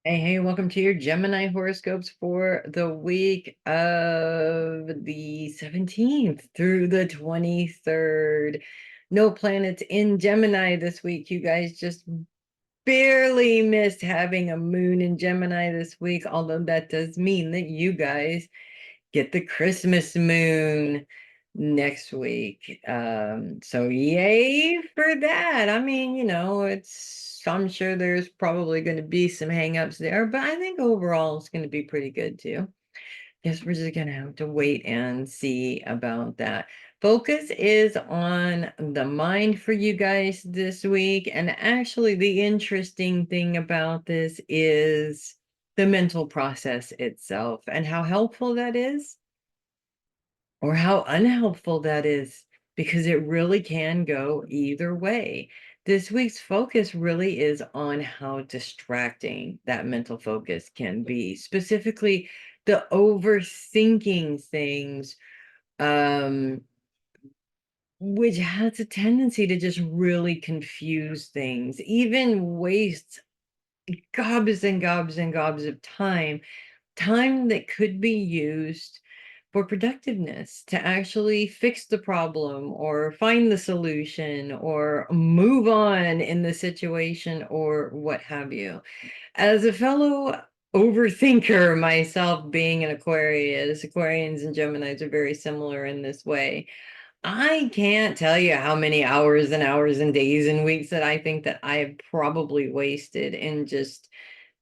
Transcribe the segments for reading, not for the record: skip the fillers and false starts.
Hey, welcome to your Gemini horoscopes for the week of the 17th through the 23rd. No planets in Gemini this week. You guys just barely missed having a moon in Gemini this week, although that does mean that you guys get the Christmas moon next week. So yay for that. I mean, I'm sure there's probably going to be some hangups there, but I think overall it's going to be pretty good too. Guess we're just going to have to wait and see about that. Focus is on the mind for you guys this week. And actually, the interesting thing about this is the mental process itself and how helpful that is or how unhelpful that is, because it really can go either way. This week's focus really is on how distracting that mental focus can be, specifically the overthinking things, um, which has a tendency to just really confuse things, even waste gobs and gobs and gobs of time that could be used for productiveness to actually fix the problem or find the solution or move on in the situation or what have you. As a fellow overthinker myself, being an Aquarius, Aquarians and Geminis are very similar in this way. I can't tell you how many hours and hours and days and weeks that I think that I have probably wasted in just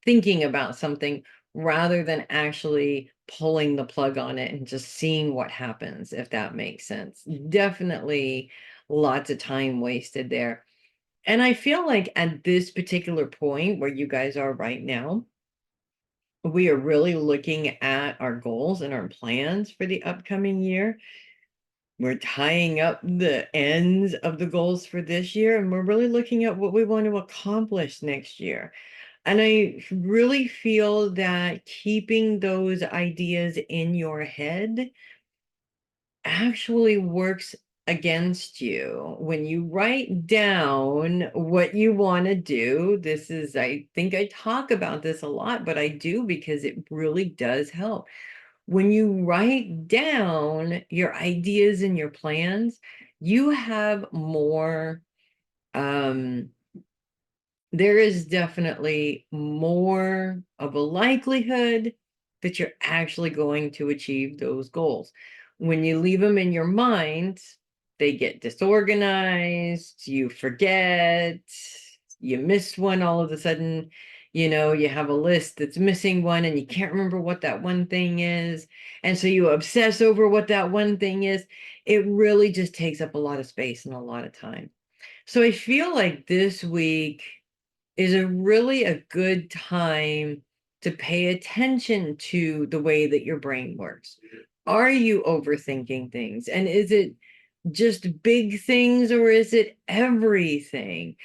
thinking about something rather than actually pulling the plug on it and just seeing what happens, if that makes sense. Definitely lots of time wasted there. And I feel like at this particular point where you guys are right now, we are really looking at our goals and our plans for the upcoming year. We're tying up the ends of the goals for this year, and we're really looking at what we want to accomplish next year. And I really feel that keeping those ideas in your head actually works against you. When you write down what you want to do, this is, I think I talk about this a lot, but I do because it really does help. When you write down your ideas and your plans, you have more um there is definitely more of a likelihood that you're actually going to achieve those goals. When you leave them in your mind, they get disorganized, you forget, you missed one all of a sudden, you have a list that's missing one and you can't remember what that one thing is. And so you obsess over what that one thing is. It really just takes up a lot of space and a lot of time. So I feel like this week is really a good time to pay attention to the way that your brain works. Are you overthinking things? And is it just big things or is it everything?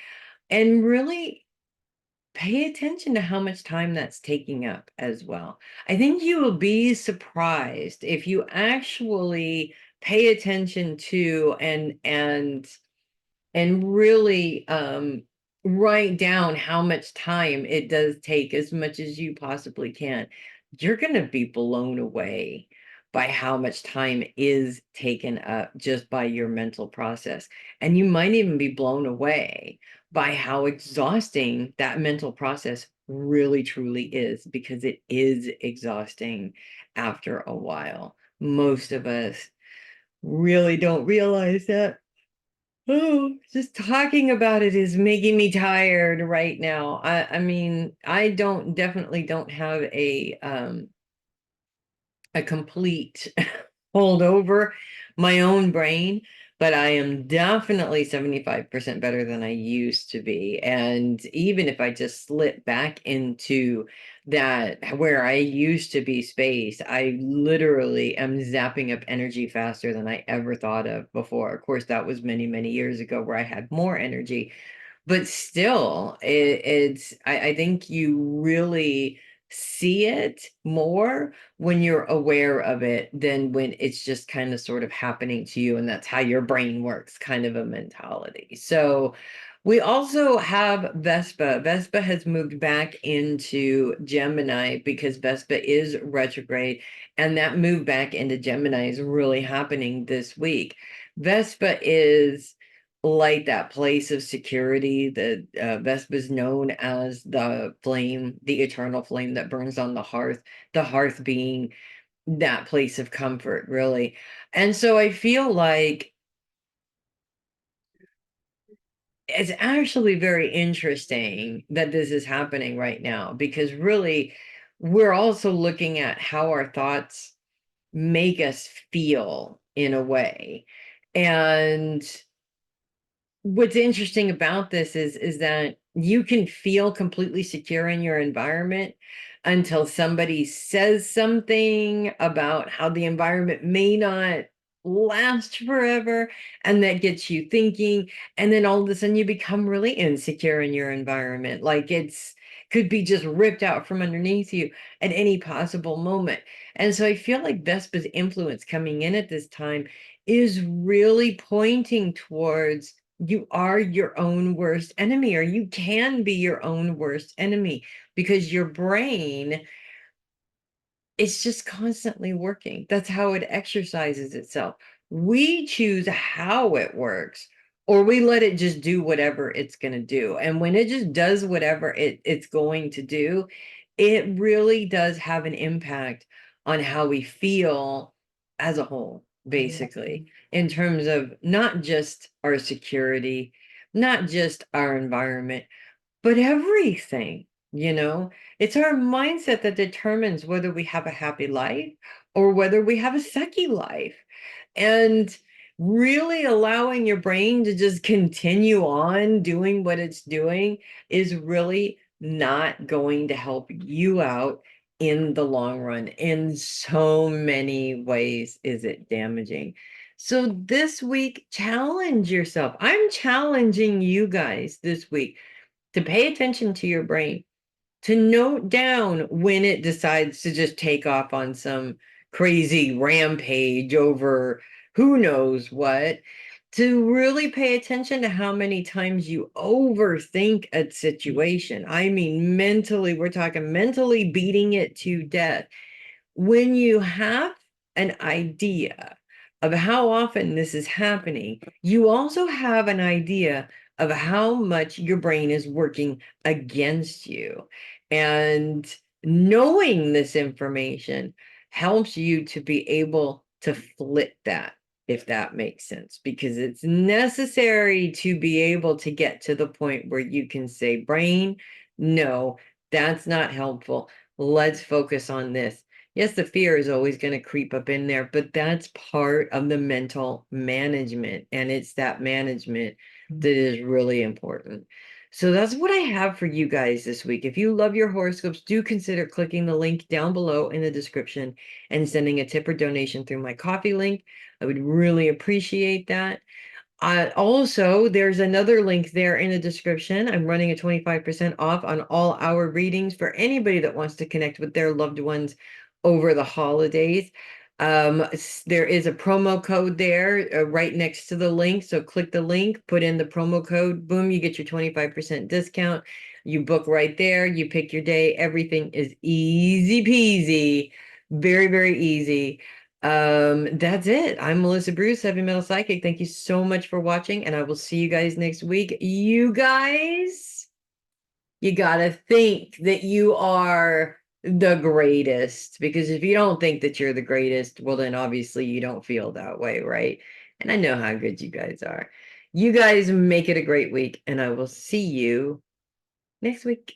And really pay attention to how much time that's taking up as well. I think you will be surprised if you actually pay attention to and really write down how much time it does take, as much as you possibly can. You're going to be blown away by how much time is taken up just by your mental process. And you might even be blown away by how exhausting that mental process really truly is, because it is exhausting after a while. Most of us really don't realize that. Oh, just talking about it is making me tired right now. I mean, I definitely don't have a complete hold over my own brain, but I am definitely 75% better than I used to be. And even if I just slip back into that where I used to be space, I literally am zapping up energy faster than I ever thought of before. Of course, that was many, many years ago where I had more energy, but still I think you really see it more when you're aware of it than when it's just kind of sort of happening to you, and that's how your brain works, kind of a mentality. So We also have Vespa. Vespa has moved back into Gemini because Vespa is retrograde, and that move back into Gemini is really happening this week. Vespa is like that place of security. Vespa is known as the flame, the eternal flame that burns on the hearth being that place of comfort, really. And so I feel like it's actually very interesting that this is happening right now because really we're also looking at how our thoughts make us feel in a way. And what's interesting about this is that you can feel completely secure in your environment until somebody says something about how the environment may not last forever, and that gets you thinking, and then all of a sudden you become really insecure in your environment, like it's could be just ripped out from underneath you at any possible moment. And so I feel like Vespa's influence coming in at this time is really pointing towards you are your own worst enemy, or you can be your own worst enemy, because your brain is just constantly working. That's how it exercises itself. We choose how it works, or we let it just do whatever it's going to do. And when it just does whatever it's going to do, it really does have an impact on how we feel as a whole, basically, in terms of not just our security, not just our environment, but everything, you know, it's our mindset that determines whether we have a happy life or whether we have a sucky life. And really allowing your brain to just continue on doing what it's doing is really not going to help you out in the long run. In so many ways is it damaging. So this week, challenge yourself. I'm challenging you guys this week to pay attention to your brain, to note down when it decides to just take off on some crazy rampage over who knows what, to really pay attention to how many times you overthink a situation. I mean, mentally, we're talking mentally beating it to death. When you have an idea of how often this is happening, you also have an idea of how much your brain is working against you. And knowing this information helps you to be able to flip that, if that makes sense, because it's necessary to be able to get to the point where you can say, brain, no, that's not helpful. Let's focus on this. Yes, the fear is always going to creep up in there, but that's part of the mental management. And it's that management that is really important. So that's what I have for you guys this week. If you love your horoscopes, do consider clicking the link down below in the description and sending a tip or donation through my coffee link. I would really appreciate that. Also, there's another link there in the description. I'm running a 25% off on all our readings for anybody that wants to connect with their loved ones over the holidays. There is a promo code there right next to the link. So click the link, put in the promo code, boom, you get your 25% discount. You book right there, you pick your day. Everything is easy peasy, very, very easy. That's it. I'm Melissa Bruce, Heavy Metal Psychic. Thank you so much for watching, and I will see you guys next week. You guys, you gotta think that you are the greatest, because if you don't think that you're the greatest, well, then obviously you don't feel that way, right? And I know how good you guys are. You guys make it a great week, and I will see you next week.